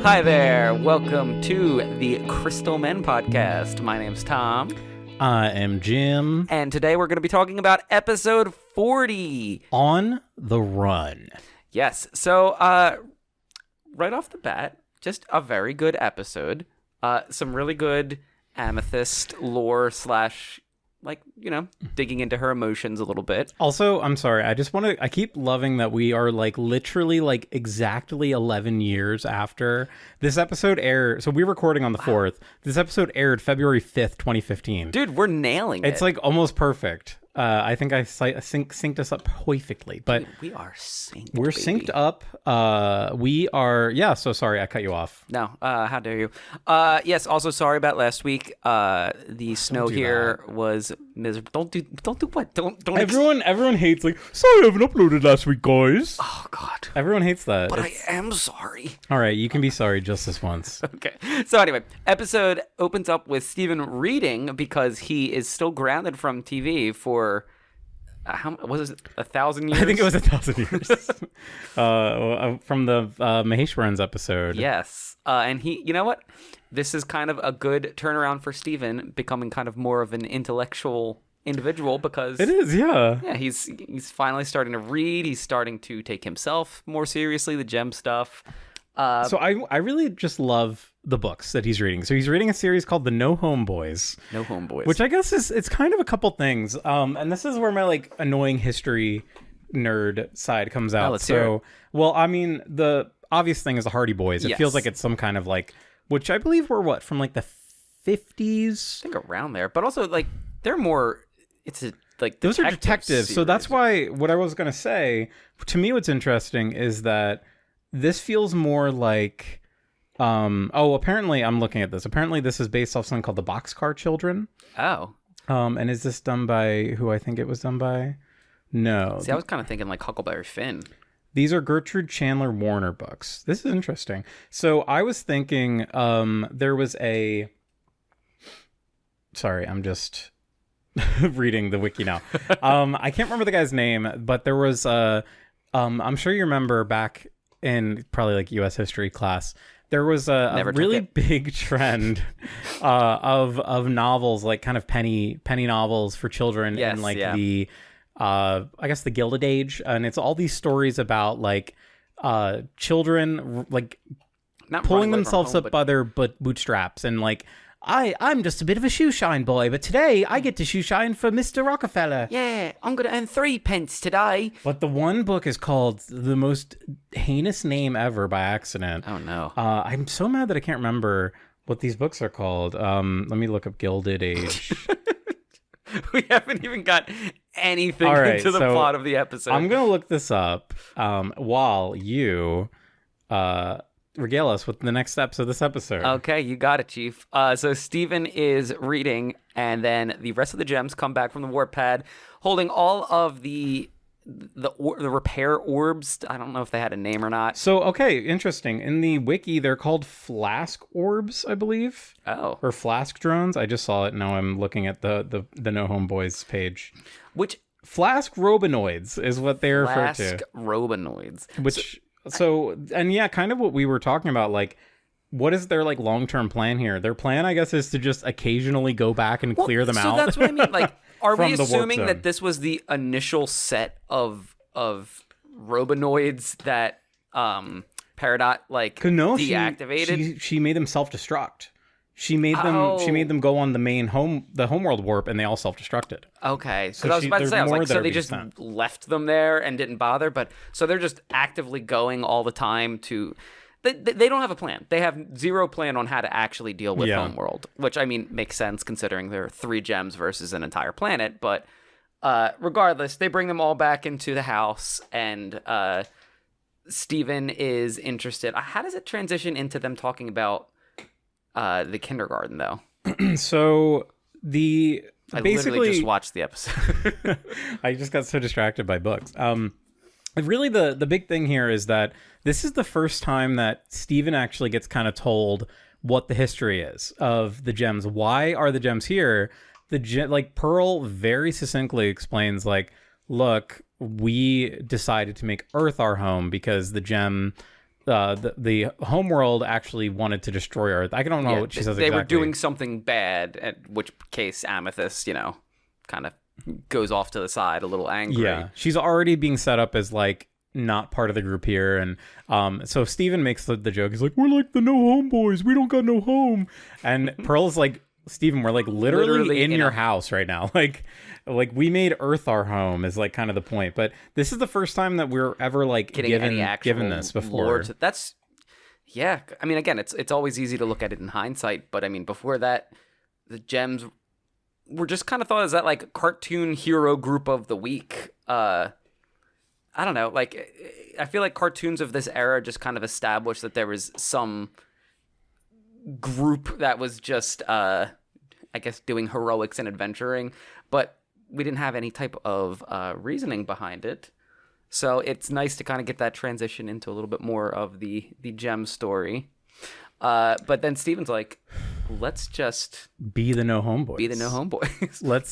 Hi there. Welcome to the Crystal Men podcast. My name's Tom. I am Jim. And today we're going to be talking about episode 40. On the Run. Yes. So, right off the bat, just a very good episode. Some really good Amethyst lore slash, digging into her emotions a little bit. Also, I'm sorry. I keep loving that we are literally exactly 11 years after this episode aired. So we're recording on the 4th. This episode aired February 5th, 2015. Dude, we're nailing it. It's almost perfect. I think I synced us up perfectly, but dude, we are synced. We're baby. Synced up. We are. Yeah. So sorry, I cut you off. No. How dare you? Yes. Also, sorry about last week. The snow here was miserable. Don't do what? Don't. Everyone hates sorry, I haven't uploaded last week, guys. Oh God. Everyone hates that. But I am sorry. All right, you can be sorry just this once. Okay. So anyway, episode opens up with Steven reading because he is still grounded from TV for. How was it? 1,000 years? I think it was 1,000 years. From the Maheshwaran's episode. Yes. And he, you know what? This is kind of a good turnaround for Steven, becoming kind of more of an intellectual individual because it is, yeah. Yeah, he's finally starting to read. He's starting to take himself more seriously, the gem stuff. So I really just love the books that he's reading. So he's reading a series called The No Home Boys. No Home Boys. Which I guess it's kind of a couple things. And this is where my annoying history nerd side comes out. Let's hear it. Well, I mean, the obvious thing is the Hardy Boys. It Yes. feels like it's some kind of which I believe were from the 50s? I think around there. But also they're more it's a those are detectives. series. So that's why what I was going to say, to me what's interesting is that this feels more like apparently I'm looking at this. Apparently this is based off something called the Boxcar Children. Oh. And is this done by who I think it was done by? No. See, I was kind of thinking Huckleberry Finn. These are Gertrude Chandler Warner books. This is interesting. So I was thinking there was a... Sorry, I'm just reading the wiki now. I can't remember the guy's name, but there was I'm sure you remember back in probably U.S. history class, there was a really big trend of novels, kind of penny novels for children, yes, in yeah. the I guess the Gilded Age, and it's all these stories about children Not pulling running away themselves from home, up by their bootstraps, and I'm just a bit of a shoe shine boy, but today I get to shoe shine for Mr. Rockefeller. Yeah, I'm going to earn 3 pence today. But the one book is called the most heinous name ever by accident. Oh, no. I'm so mad that I can't remember what these books are called. Let me look up Gilded Age. We haven't even got anything All right, into the so plot of the episode. I'm going to look this up while you... regale us with the next steps of this episode. Okay, you got it, Chief. So Steven is reading, and then the rest of the gems come back from the warp pad, holding all of the repair orbs. I don't know if they had a name or not. So, okay, interesting. In the wiki, they're called flask orbs, I believe. Oh. Or flask drones. I just saw it. Now I'm looking at the No Home Boys page. Which... Flask robinoids is what they refer to. Flask robinoids. Which... So, and yeah, kind of what we were talking about, what is their long-term plan here? Their plan, I guess, is to just occasionally go back and clear them out. So that's what I mean. Are we From the warp assuming zone. that this was the initial set of robinoids that Peridot No, deactivated? she made them self-destruct. She made them go on the homeworld warp, and they all self-destructed. Okay, So I was about to say, so they being just sent. left them there and didn't bother, but so they're just actively going all the time to. They don't have a plan. They have zero plan on how to actually deal with Homeworld, which I mean makes sense considering there are 3 gems versus an entire planet. But regardless, they bring them all back into the house, and Steven is interested. How does it transition into them talking about the kindergarten, though? So I basically literally just watched the episode. I just got so distracted by books. Really, the big thing here is that this is the first time that Steven actually gets kind of told what the history is of the gems. Why are the gems here? Pearl very succinctly explains, look, we decided to make Earth our home because the gem the homeworld actually wanted to destroy Earth. I don't know what she says exactly. They were doing something bad, at which case Amethyst, kind of goes off to the side a little angry. Yeah, she's already being set up as like not part of the group here, and so Steven makes the joke. He's like, we're like the no home boys. We don't got no home. And Pearl's like, Steven, we're like literally in your house right now. Like we made Earth our home is like kind of the point. But this is the first time that we're ever like given this before. Yeah. I mean, again, it's always easy to look at it in hindsight, but I mean, before that, the gems were just kind of thought as that like cartoon hero group of the week. I don't know. Like, I feel like cartoons of this era just kind of established that there was some group that was just, I guess, doing heroics and adventuring, but we didn't have any type of reasoning behind it. So it's nice to kind of get that transition into a little bit more of the gem story. But then Steven's like, let's just be the no homeboys.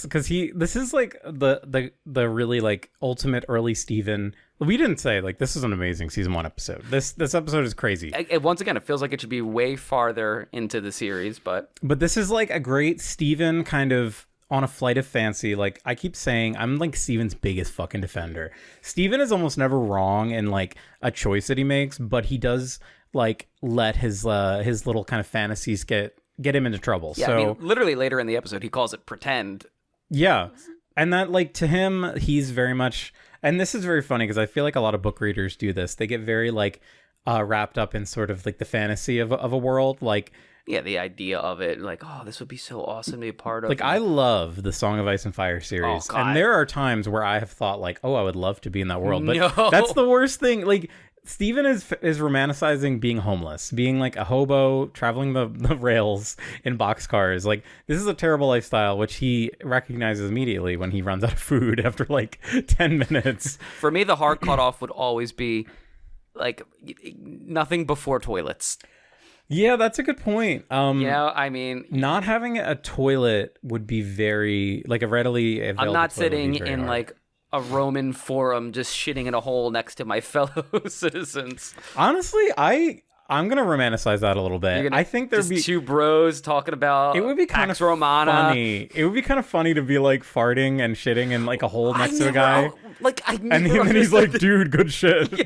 Because this is like the really like ultimate early Steven. We didn't say like this is an amazing season 1 episode. This episode is crazy. Once again, it feels like it should be way farther into the series, but this is like a great Steven kind of on a flight of fancy. Like I keep saying, I'm like Steven's biggest fucking defender. Steven is almost never wrong in like a choice that he makes, but he does like let his little kind of fantasies get him into trouble. Yeah, so I mean, literally later in the episode, he calls it pretend. Yeah, and that like to him, he's very much. And this is very funny because I feel like a lot of book readers do this. They get very like wrapped up in sort of like the fantasy of a world, like. Yeah, the idea of it, like, oh, this would be so awesome to be a part of. Like, I love the Song of Ice and Fire series. Oh, God. And there are times where I have thought, like, oh, I would love to be in that world. But No. That's the worst thing. Like, Steven is romanticizing being homeless, being like a hobo, traveling the rails in boxcars. Like, this is a terrible lifestyle, which he recognizes immediately when he runs out of food after, like, 10 minutes. For me, the hard cutoff would always be, like, nothing before toilets. Yeah, that's a good point. I mean, not having a toilet would be very like a readily available. I'm not sitting in hard. like a Roman forum just shitting in a hole next to my fellow citizens. Honestly, I'm gonna romanticize that a little bit. I think there'd be two bros talking about. It would be kind Pax of Romana. funny. It would be kind of funny to be like farting and shitting in like a hole next to a guy. And then he's like, "Dude, good shit." Yeah,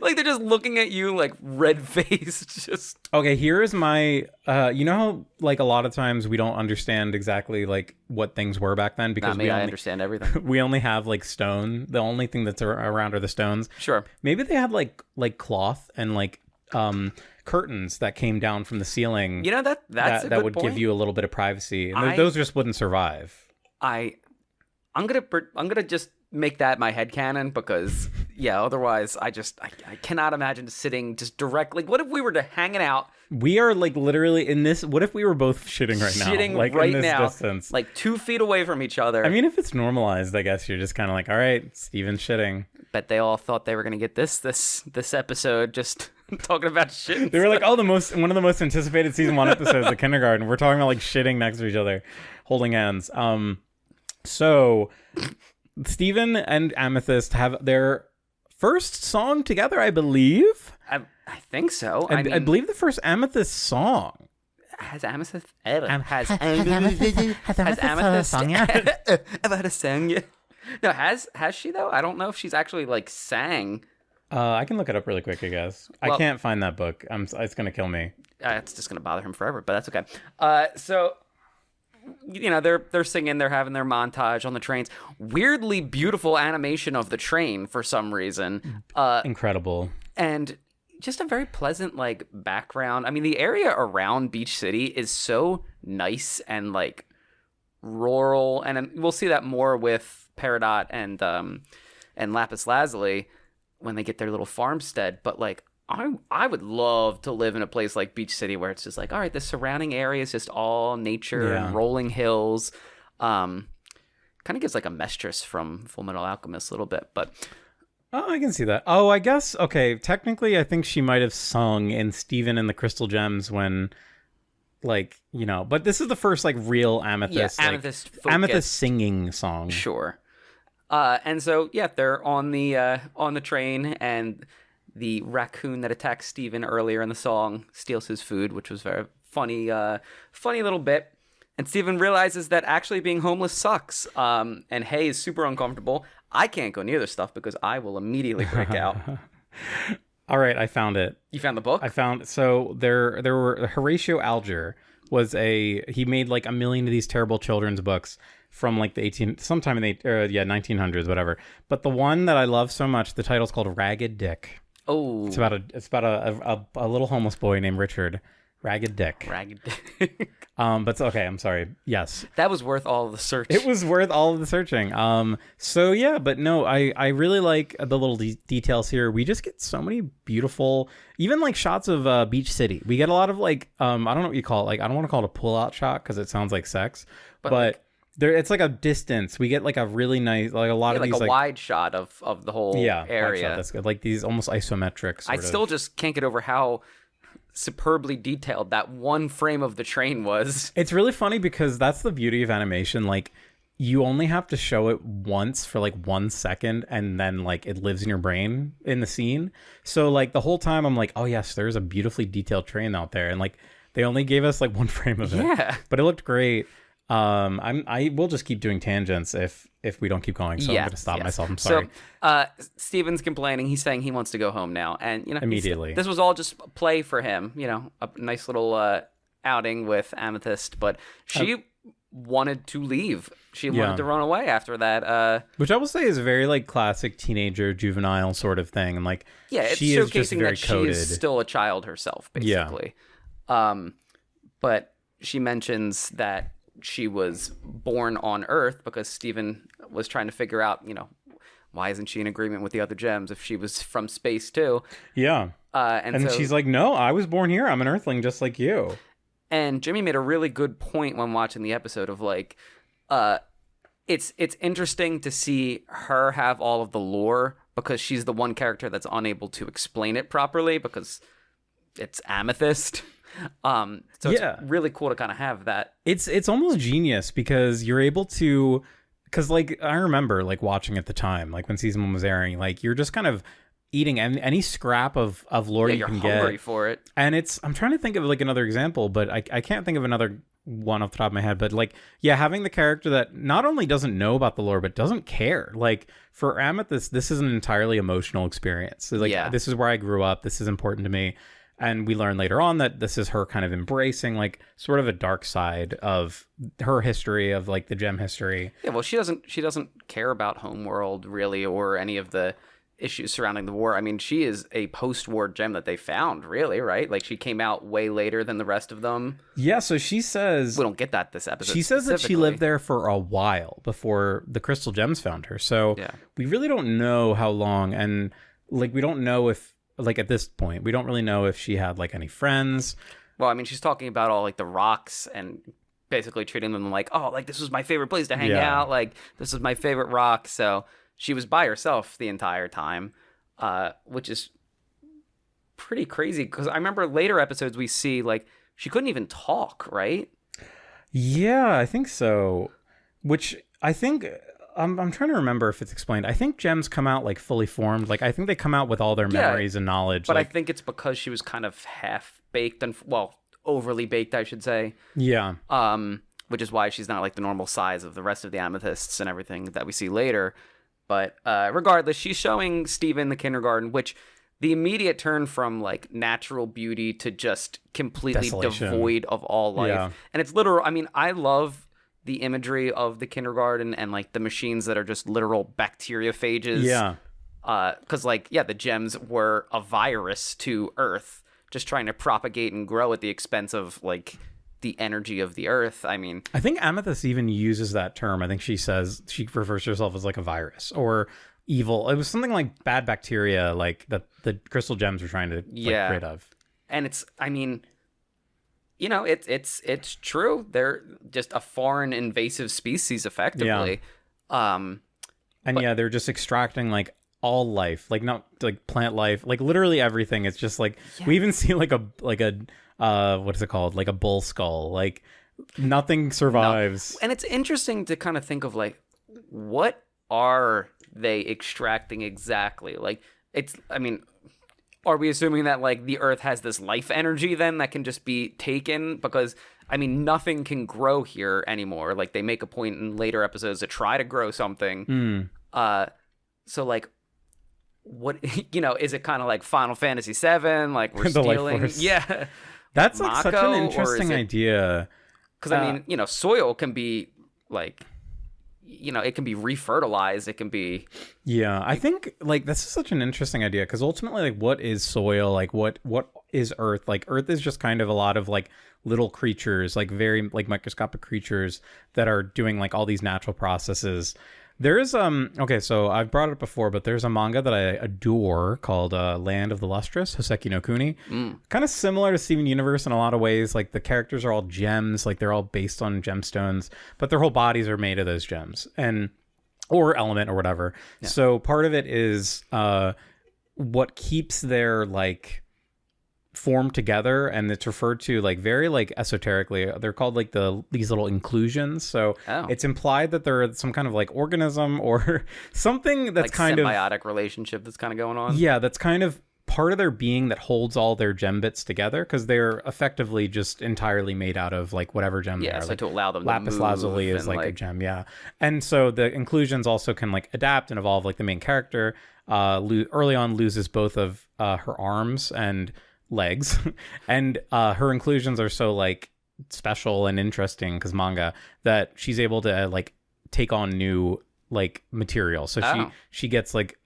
like they're just looking at you like red faced. Just okay. Here is my. You know how like a lot of times we don't understand exactly like what things were back then because I understand everything. We only have like stone. The only thing that's around are the stones. Sure. Maybe they had like cloth and like curtains that came down from the ceiling. You know that's a that good would point. give you a little bit of privacy. And those just wouldn't survive. I'm gonna just make that my headcanon because otherwise I cannot imagine sitting just directly. What if we were to hanging out? We are like literally in this. What if we were both shitting right now? Shitting like right in this now, distance, like 2 feet away from each other. I mean, if it's normalized, I guess you're just kind of like, all right, Steven's shitting. Bet they all thought they were gonna get this episode just talking about shit. They were like, one of the most anticipated season 1 episodes of kindergarten. We're talking about like shitting next to each other, holding hands. So Steven and Amethyst have their first song together, I believe. I think so. I believe the first Amethyst song. Has Amethyst Amethyst sung yet? Ever had a song yet? No, has she though? I don't know if she's actually like sang. I can look it up really quick, I guess. Well, I can't find that book. It's gonna kill me. It's just gonna bother him forever, but that's okay. So they're singing, they're having their montage on the trains. Weirdly beautiful animation of the train for some reason. Incredible. And just a very pleasant like background. I mean, the area around Beach City is so nice and like rural, and we'll see that more with Peridot and Lapis Lazuli when they get their little farmstead. But like I would love to live in a place like Beach City where it's just like, all right, the surrounding area is just all nature and rolling hills. Kind of gives like a Mistress from Fullmetal Alchemist a little bit, but oh, I can see that. Oh, I guess okay. Technically, I think she might have sung in Steven and the Crystal Gems when, like, but this is the first like real Amethyst, Amethyst singing song. Sure. And so they're on the train and the raccoon that attacks Steven earlier in the song steals his food, which was very funny, funny little bit. And Steven realizes that actually being homeless sucks. And Hay is super uncomfortable. I can't go near this stuff because I will immediately break out. All right, I found it. You found the book? So there were Horatio Alger he made like a million of these terrible children's books from like sometime in the 1900s, whatever. But the one that I love so much, the title's called Ragged Dick. Oh, it's about a little homeless boy named Richard. Ragged Dick. But okay, I'm sorry. Yes. That was worth all of the search. It was worth all of the searching. So yeah, but no, I really like the little details here. We just get so many beautiful, even like shots of Beach City. We get a lot of like, I don't know what you call it. Like, I don't want to call it a pull-out shot because it sounds like sex, but like, it's like a distance. We get like a really nice, like a lot of like these a wide shot of the whole area. Shot, that's good. Like these almost isometric. I still just can't get over how superbly detailed that one frame of the train was. It's really funny because that's the beauty of animation. Like, you only have to show it once for like 1 second, and then like it lives in your brain in the scene. So like the whole time I'm like, oh yes, there's a beautifully detailed train out there, and like they only gave us like one frame of it, but it looked great. I will just keep doing tangents if we don't keep going, so I'm gonna stop myself. I'm sorry. So Steven's complaining. He's saying he wants to go home now, and immediately this was all just play for him, a nice little outing with Amethyst, but she wanted to leave. She wanted to run away after that, which I will say is a very like classic teenager juvenile sort of thing, and like it's she showcasing is just very that coded. She is still a child herself, basically. But she mentions that she was born on Earth because Steven was trying to figure out, why isn't she in agreement with the other gems if she was from space too? Yeah. And so, she's like, no, I was born here. I'm an Earthling just like you. And Jimmy made a really good point when watching the episode of like, it's interesting to see her have all of the lore because she's the one character that's unable to explain it properly because it's Amethyst. So it's really cool to kind of have that. It's almost genius because you're able to, because like I remember like watching at the time, like when season 1 was airing, like you're just kind of eating any scrap of lore you can get. You're hungry for it. And I'm trying to think of like another example, but I can't think of another one off the top of my head. But like, having the character that not only doesn't know about the lore, but doesn't care. Like for Amethyst, this is an entirely emotional experience. So, like, this is where I grew up. This is important to me. And we learn later on that this is her kind of embracing like sort of a dark side of her history, of like the gem history. Yeah, well, she doesn't care about Homeworld really, or any of the issues surrounding the war. I mean, she is a post-war gem that they found, really, right? Like she came out way later than the rest of them. Yeah, so she says... We don't get that this episode. She says that she lived there for a while before the crystal gems found her. So we really don't know how long, and like we don't know if, like at this point, we don't really know if she had like any friends. Well, I mean, she's talking about all like the rocks and basically treating them like, oh, like this was my favorite place to hang out. Like this is my favorite rock. So she was by herself the entire time, which is pretty crazy. Because I remember later episodes we see like she couldn't even talk, right? Yeah, I think so. Which I think... I'm trying to remember if it's explained. I think gems come out like fully formed. Like I think they come out with all their memories and knowledge. But like, I think it's because she was kind of half baked and overly baked, I should say. Yeah. Which is why she's not like the normal size of the rest of the amethysts and everything that we see later. But regardless, she's showing Steven the kindergarten, which the immediate turn from like natural beauty to just completely devoid of all life. Yeah. And it's literal. I mean, I love the imagery of the kindergarten and like the machines that are just literal bacteriophages. Yeah. Because the gems were a virus to Earth, just trying to propagate and grow at the expense of like the energy of the Earth. I mean, I think Amethyst even uses that term. I think she says she refers to herself as like a virus or evil. It was something like bad bacteria, like that the crystal gems were trying to get rid of. And it's, I mean, it's true. They're just a foreign invasive species, effectively. Yeah. They're just extracting like all life, like not like plant life, like literally everything. It's just like we even see like a what is it called? Like a bull skull. Like nothing survives. No. And it's interesting to kind of think of like, what are they extracting exactly? Like are we assuming that like the Earth has this life energy then that can just be taken? Because I mean, nothing can grow here anymore. Like they make a point in later episodes to try to grow something. So like, what is it kind of like Final Fantasy VII? Like we're The life stealing, force. yeah. That's like such Mako, an interesting idea. Because I mean, soil can be like, it can be refertilized. It can be. Yeah, I think like this is such an interesting idea because ultimately, like, what is soil? Like, what is Earth? Like, Earth is just kind of a lot of like little creatures, like very like microscopic creatures that are doing like all these natural processes. There's okay, so I've brought it up before, but there's a manga that I adore called Land of the Lustrous, Hoseki no Kuni. Kind of similar to Steven Universe in a lot of ways. Like the characters are all gems, like they're all based on gemstones, but their whole bodies are made of those gems or element or whatever. Yeah. So part of it is what keeps their like form together, and it's referred to like very like esoterically. They're called like these little inclusions. So it's implied that they're some kind of like organism or something that's like kind of symbiotic relationship that's kind of going on. Yeah, that's kind of part of their being that holds all their gem bits together because they're effectively just entirely made out of like whatever gem they are. So like, to allow them lapis to lazuli is like a gem, yeah. And so the inclusions also can like adapt and evolve. Like the main character early on loses both of her arms and legs and her inclusions are so like special and interesting because manga that she's able to like take on new like material. So she gets like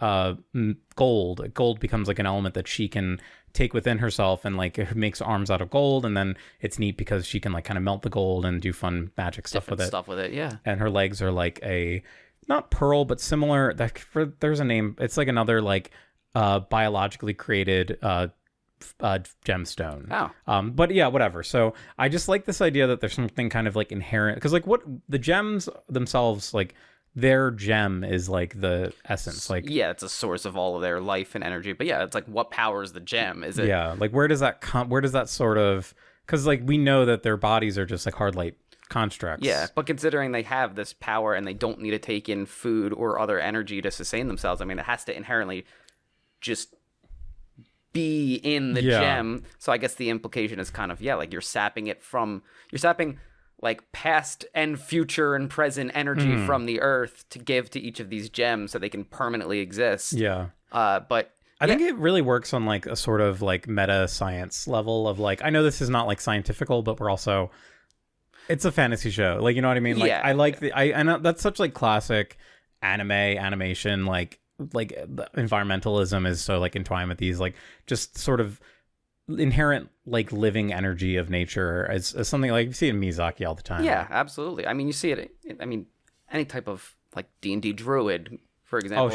gold becomes like an element that she can take within herself, and like it makes arms out of gold, and then it's neat because she can like kind of melt the gold and do fun magic stuff with it. Yeah. And her legs are like a not pearl but similar there's a name, it's like another like biologically created gemstone. But yeah, whatever. So I just like this idea that there's something kind of like inherent, because like what the gems themselves, like their gem is like the essence, like it's a source of all of their life and energy. But yeah, it's like what powers the gem? Is it like where does that come, where does that sort of, because like we know that their bodies are just like hard light constructs. Yeah, but considering they have this power and they don't need to take in food or other energy to sustain themselves, I mean it has to inherently just be in the gem. So I guess the implication is kind of like you're sapping like past and future and present energy from the Earth to give to each of these gems so they can permanently exist. But I think it really works on like a sort of like meta science level of like, I know this is not like scientifical, but we're also, it's a fantasy show, like, you know what I mean? Like I like I know that's such like classic animation, like environmentalism is so like entwined with these like just sort of inherent like living energy of nature as something like you see in Miyazaki all the time. Yeah, absolutely. I mean, you see it. I mean, any type of like D&D druid, for example.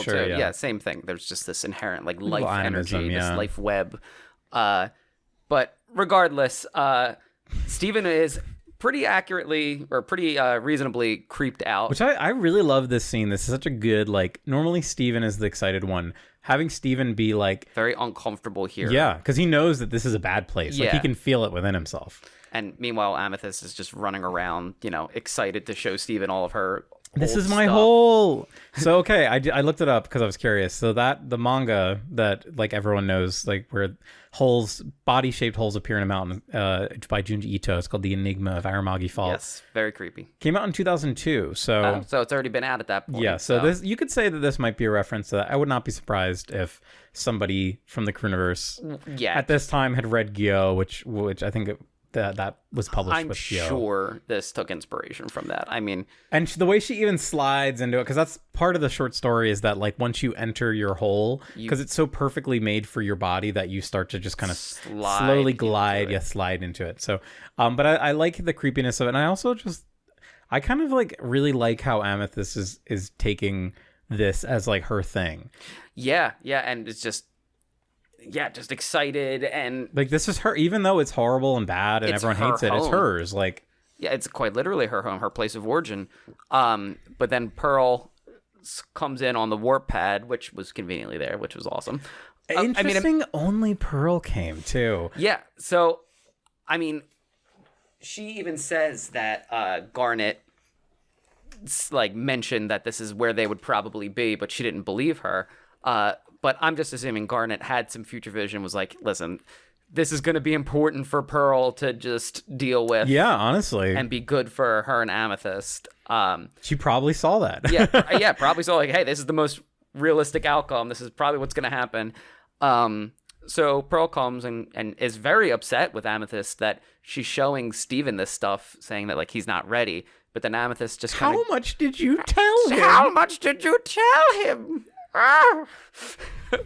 Same thing. There's just this inherent like life energy, this life web. But regardless, Steven is pretty accurately or pretty reasonably creeped out. Which I really love this scene. This is such a good, like, normally Steven is the excited one. Having Steven be like very uncomfortable here. Yeah, because he knows that this is a bad place. Like he can feel it within himself. And meanwhile, Amethyst is just running around, excited to show Steven all of her This is my stuff. whole. So okay, I looked it up because I was curious. So that the manga that like everyone knows, like where body shaped holes appear in a mountain, by Junji Ito. It's called The Enigma of Aramagi Fault. Yes, very creepy. Came out in 2002. So it's already been out at that point. Yeah. So this, you could say that this might be a reference to that. I would not be surprised if somebody from the Crewniverse at this time had read Gyo, which I think that was published with Gyo. I'm sure this took inspiration from that. I mean, and the way she even slides into it, because that's part of the short story, is that like once you enter your hole, because it's so perfectly made for your body that you start to just kind of slowly slide into it. So, but I like the creepiness of it, and I also I kind of like really like how Amethyst is taking this as like her thing. Yeah, and it's just excited, and like this is her, even though it's horrible and bad and everyone hates it, it's hers. Like, yeah, it's quite literally her home, her place of origin. But then Pearl comes in on the warp pad, which was conveniently there, which was awesome. Interesting. Only Pearl came too. Yeah. So, I mean, she even says that Garnet like mentioned that this is where they would probably be, but she didn't believe her. But I'm just assuming Garnet had some future vision, was like, listen, this is going to be important for Pearl to just deal with. Yeah, honestly. And be good for her and Amethyst. She probably saw that. yeah, probably saw like, hey, this is the most realistic outcome. This is probably what's going to happen. So Pearl comes and is very upset with Amethyst that she's showing Steven this stuff, saying that like he's not ready. But then Amethyst just How much did you tell him? How much did you tell him?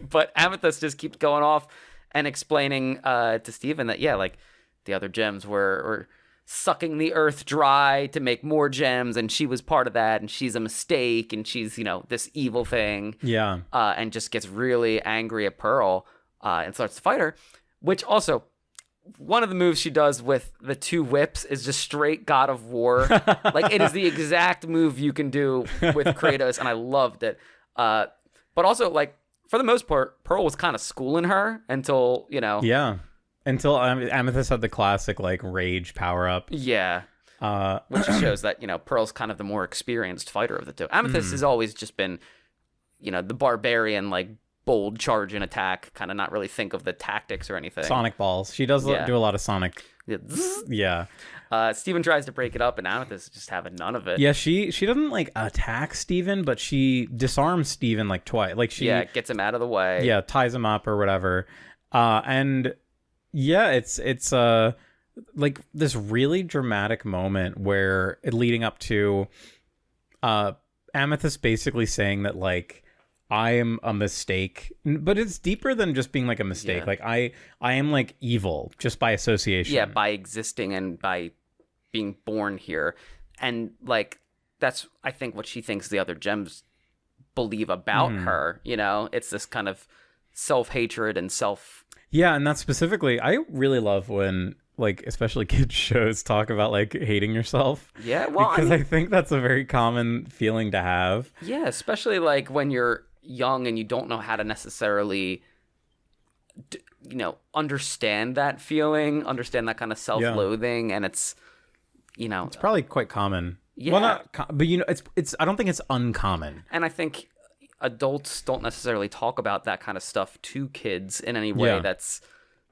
But Amethyst just keeps going off and explaining to Steven that, yeah, like the other gems were sucking the earth dry to make more gems, and she was part of that, and she's a mistake, and she's, this evil thing. Yeah. And just gets really angry at Pearl and starts to fight her, which also, one of the moves she does with the two whips is just straight God of War. Like, it is the exact move you can do with Kratos, and I loved it. But also, like, for the most part, Pearl was kind of schooling her until, Yeah. Until Amethyst had the classic, like, rage power-up. Yeah. Which shows that, Pearl's kind of the more experienced fighter of the two. Amethyst has always just been, the barbarian, like, bold charge and attack, kind of not really think of the tactics or anything. Sonic balls. She does do a lot of Sonic. Yeah. Steven tries to break it up, and Amethyst is just having none of it. Yeah, she doesn't, like, attack Steven, but she disarms Steven, like, twice. Like, she... Yeah, gets him out of the way. Yeah, ties him up or whatever. And... Yeah, it's like this really dramatic moment where leading up to Amethyst basically saying that, like, I am a mistake, but it's deeper than just being like a mistake. Yeah. Like I am like evil just by association. Yeah, by existing and by being born here. And like that's I think what she thinks the other gems believe about her, It's this kind of self-hatred and Yeah, and that's specifically, I really love when, like, especially kids shows talk about, like, hating yourself. Yeah, well, because I think that's a very common feeling to have. Yeah, especially, like, when you're young and you don't know how to necessarily, understand that feeling, understand that kind of self-loathing, and it's, It's probably quite common. Yeah. Well, but, it's I don't think it's uncommon. And I think adults don't necessarily talk about that kind of stuff to kids in any way that's,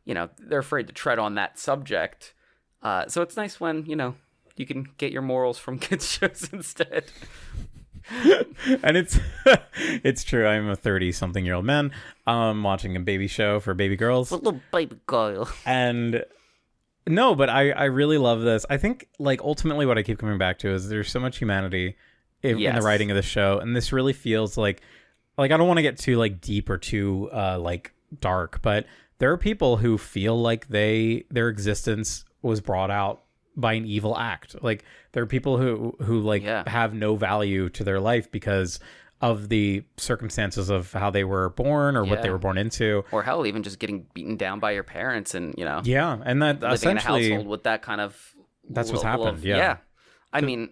they're afraid to tread on that subject. So it's nice when, you can get your morals from kids shows instead. And it's true. I'm a 30-something-year-old man watching a baby show for baby girls. A little baby girl. And no, but I really love this. I think, like, ultimately what I keep coming back to is there's so much humanity in the writing of the show, and this really feels like I don't want to get too, like, deep or too like dark, but there are people who feel like their existence was brought out by an evil act. Like, there are people who like have no value to their life because of the circumstances of how they were born or what they were born into, or hell, even just getting beaten down by your parents, and and that living essentially in a household with that kind of that's what's happened. I mean,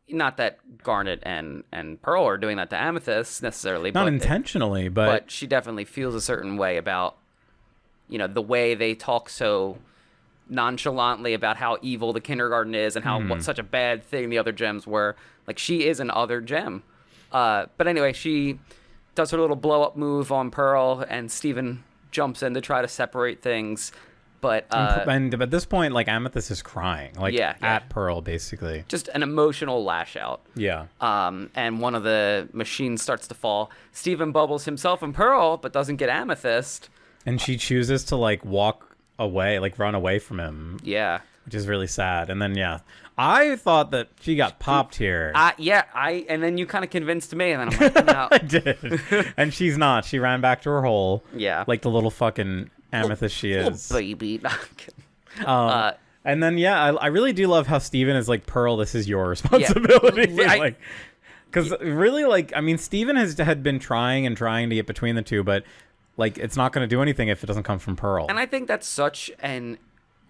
not that Garnet and Pearl are doing that to Amethyst necessarily. Not intentionally, but she definitely feels a certain way about, the way they talk so nonchalantly about how evil the kindergarten is and how what such a bad thing the other gems were. Like, she is an other gem. But anyway, she does her little blow-up move on Pearl, and Steven jumps in to try to separate things. But and at this point, like, Amethyst is crying, like, at Pearl, basically. Just an emotional lash out. Yeah. And one of the machines starts to fall. Steven bubbles himself and Pearl, but doesn't get Amethyst. And she chooses to, like, walk away, like, run away from him. Yeah. Which is really sad. And then, I thought that she got popped here. And then you kind of convinced me, and then I'm like, no. I did. And she's not. She ran back to her hole. Yeah. Like the little fucking Amethyst she is. Little baby. And then, I really do love how Steven is like, Pearl, this is your responsibility. Yeah. Because really, like, I mean, Steven had been trying to get between the two, but, like, it's not going to do anything if it doesn't come from Pearl. And I think that's such an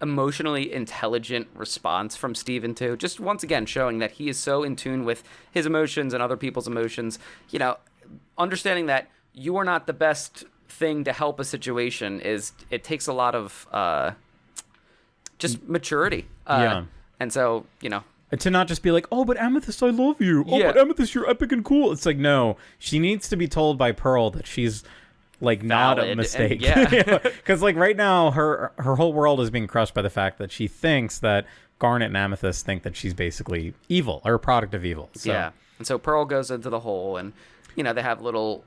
emotionally intelligent response from Steven too. Just once again showing that he is so in tune with his emotions and other people's emotions. Understanding that you are not the best thing to help a situation it takes a lot of just maturity. And so, to not just be like, oh, but Amethyst, I love you. Oh, but Amethyst, you're epic and cool. It's like, no, she needs to be told by Pearl that she's like not a valid mistake. and- yeah. Because like right now, her whole world is being crushed by the fact that she thinks that Garnet and Amethyst think that she's basically evil or a product of evil. So. Yeah. And so Pearl goes into the hole, and they have little.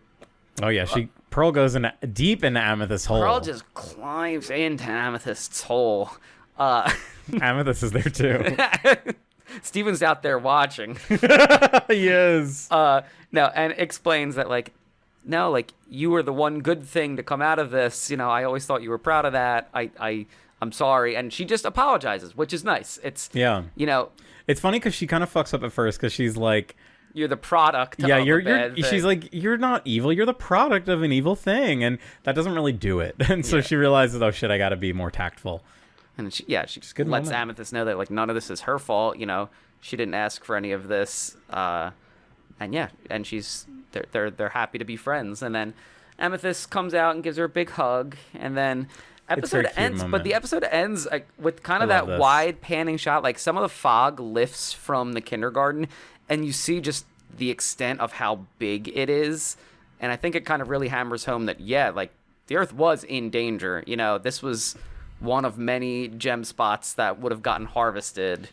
Oh yeah, Pearl goes in deep into Amethyst's hole. Pearl just climbs into Amethyst's hole. Amethyst is there too. Steven's out there watching. He is. No, and explains that no, you were the one good thing to come out of this. I always thought you were proud of that. I'm sorry, and she just apologizes, which is nice. It's It's funny because she kind of fucks up at first because she's like, you're the product. Yeah, of a bad thing. she's like, you're not evil. You're the product of an evil thing, and that doesn't really do it. And so she realizes, oh shit, I got to be more tactful. And she lets Amethyst know that none of this is her fault. She didn't ask for any of this. And they're happy to be friends. And then Amethyst comes out and gives her a big hug. And then episode ends. But the episode ends with kind of that wide panning shot. Like some of the fog lifts from the kindergarten, and you see just the extent of how big it is. And I think it kind of really hammers home that the Earth was in danger. This was one of many gem spots that would have gotten harvested.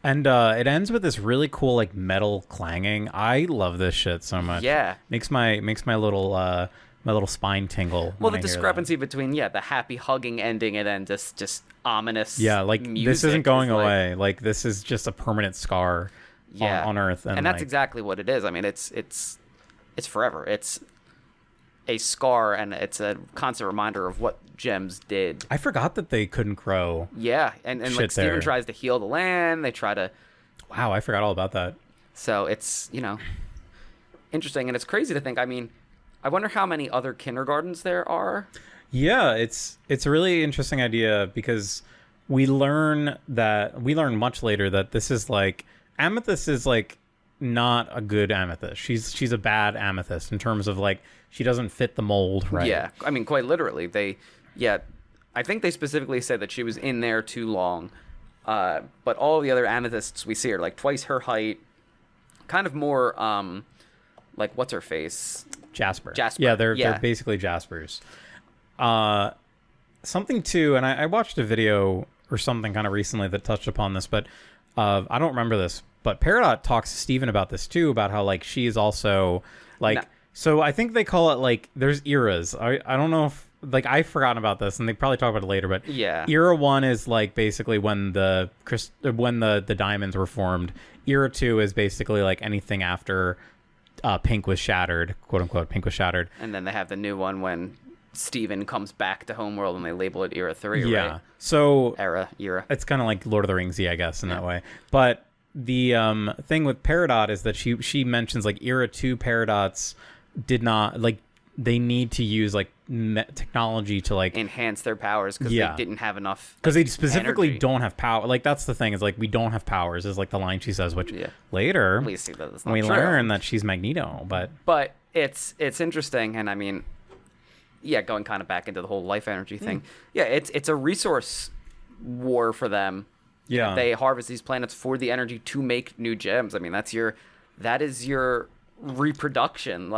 And it ends with this really cool metal clanging. I love this shit so much. Yeah, makes my little spine tingle. Well, the discrepancy between the happy hugging ending and then just ominous. Yeah, this isn't going away. This is just a permanent scar. On Earth, and that's exactly what it is. I mean, it's forever. It's a scar, and it's a constant reminder of what gems did. I forgot that they couldn't grow. Yeah, and Steven tries to heal the land. They try to. Wow, I forgot all about that. So it's interesting, and it's crazy to think. I mean, I wonder how many other kindergartens there are. Yeah, it's a really interesting idea because we learn much later that this is Amethyst is not a good Amethyst. She's a bad Amethyst in terms of she doesn't fit the mold, right? Yeah, I mean quite literally. I think they specifically said that she was in there too long. But all the other Amethysts we see are twice her height, kind of more what's her face? Jasper. Yeah, they're basically Jaspers. Something too, and I watched a video or something kind of recently that touched upon this, but I don't remember this, but Peridot talks to Steven about this too, about how she's also so I think they call it there's eras. I don't know if I've forgotten about this, and they probably talk about it later, but era 1 is basically when the diamonds were formed. Era 2 is basically anything after Pink was shattered, quote unquote, Pink was shattered. And then they have the new one when Steven comes back to Homeworld and they label it Era 3, right? So era. It's kind of like Lord of the Rings-y, I guess, in that way. But the thing with Peridot is that she mentions Era 2 Peridots did not they need to use technology to enhance their powers because they didn't have enough. Because they specifically don't have power. That's the thing is we don't have powers is the line she says, which later we see that it's not we true. learn that she's Magneto. But it's interesting, and I mean, going kind of back into the whole life energy thing. Yeah, it's a resource war for them. Yeah, they harvest these planets for the energy to make new gems. I mean, that is your reproduction.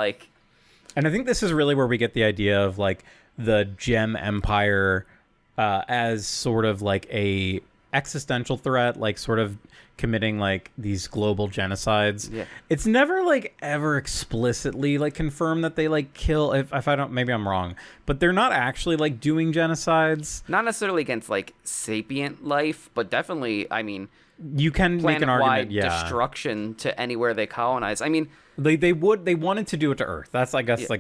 And I think this is really where we get the idea of the gem empire as sort of a existential threat, sort of committing these global genocides. Yeah. It's never ever explicitly confirmed that they kill. If I don't, maybe I'm wrong, but they're not actually doing genocides. Not necessarily against sapient life, but definitely, I mean, you can make an argument. Yeah, destruction to anywhere they colonize. I mean, they wanted to do it to Earth. That's I guess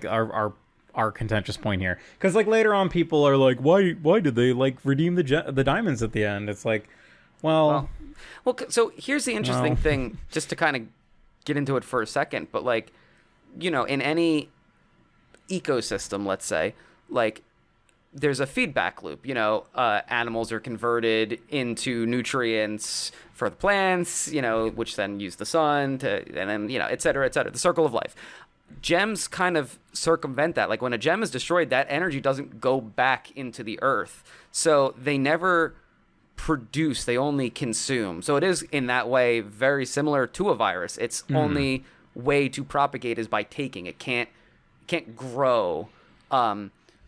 our contentious point here, because later on people are why did they redeem the diamonds at the end? It's well, so here's the interesting thing, just to kind of get into it for a second, but in any ecosystem, let's say, there's a feedback loop. Animals are converted into nutrients for the plants, which then use the sun and then, et cetera, the circle of life. Gems kind of circumvent that. When a gem is destroyed, that energy doesn't go back into the earth. So they never produce, they only consume. So it is in that way very similar to a virus. Its only way to propagate is by taking. It can't grow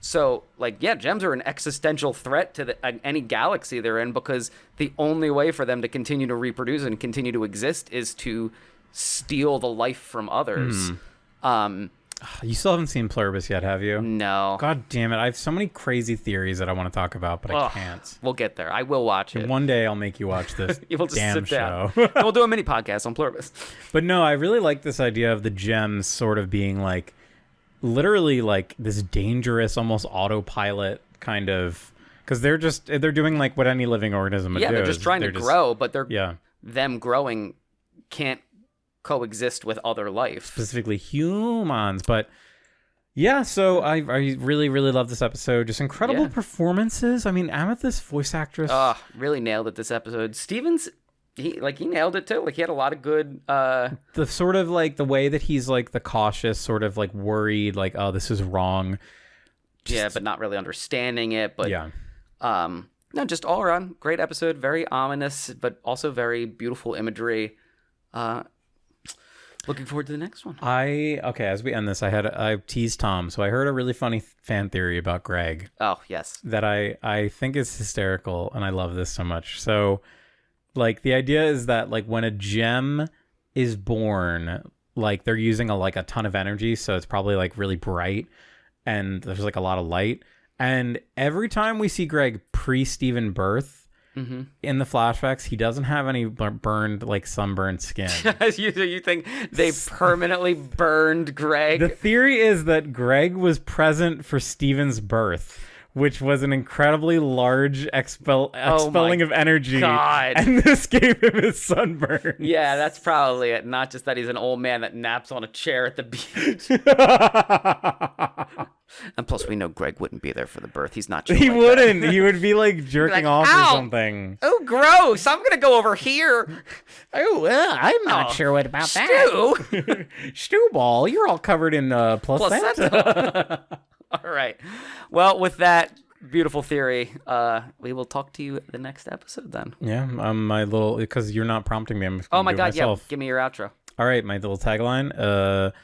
So, like, yeah, gems are an existential threat to any galaxy they're in, because the only way for them to continue to reproduce and continue to exist is to steal the life from others. You still haven't seen Pluribus yet, have you? No. God damn it. I have so many crazy theories that I want to talk about, but I can't. We'll get there. I will watch it. One day I'll make you watch this You'll just damn sit down. show. And we'll do a mini podcast on Pluribus. But no, I really like this idea of the gems sort of being like literally like this dangerous, almost autopilot kind of, because they're doing like what any living organism would do. Yeah, they're just trying to grow, but them growing can't coexist with other life, specifically humans. But yeah, so I really, really love this episode. Just incredible performances. I mean, Amethyst voice actress really nailed it this episode. Stevens, he nailed it too. Like, he had a lot of good the sort of like the way that he's like the cautious, sort of like worried, like, oh, this is wrong, but not really understanding it. But no, just all around great episode. Very ominous, but also very beautiful imagery. Looking forward to the next one. As we end this, I teased Tom, so I heard a really funny fan theory about Greg. Oh, yes. That I think is hysterical, and I love this so much. So, like, the idea is that, like, when a gem is born, like, they're using a ton of energy, so it's probably, like, really bright, and there's, like, a lot of light. And every time we see Greg pre-Steven birth, in the flashbacks, he doesn't have any burned, like, sunburned skin. You think they permanently burned Greg? The theory is that Greg was present for Steven's birth, which was an incredibly large expelling of energy. God. And this gave him his sunburn. Yeah, that's probably it. Not just that he's an old man that naps on a chair at the beach. And plus, we know Greg wouldn't be there for the birth. He's not. He wouldn't. He would be like jerking off or something. Oh, gross! I'm gonna go over here. Oh, I'm not sure what about that. Stew ball, you're all covered in placenta. All right. Well, with that beautiful theory, we will talk to you the next episode then. Yeah, my little, because you're not prompting me. I'm just oh my God! myself. Yeah, give me your outro. All right, my little tagline.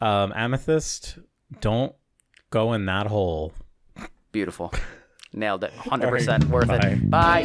Amethyst, don't go in that hole. Beautiful. Nailed it. 100% worth it. Bye.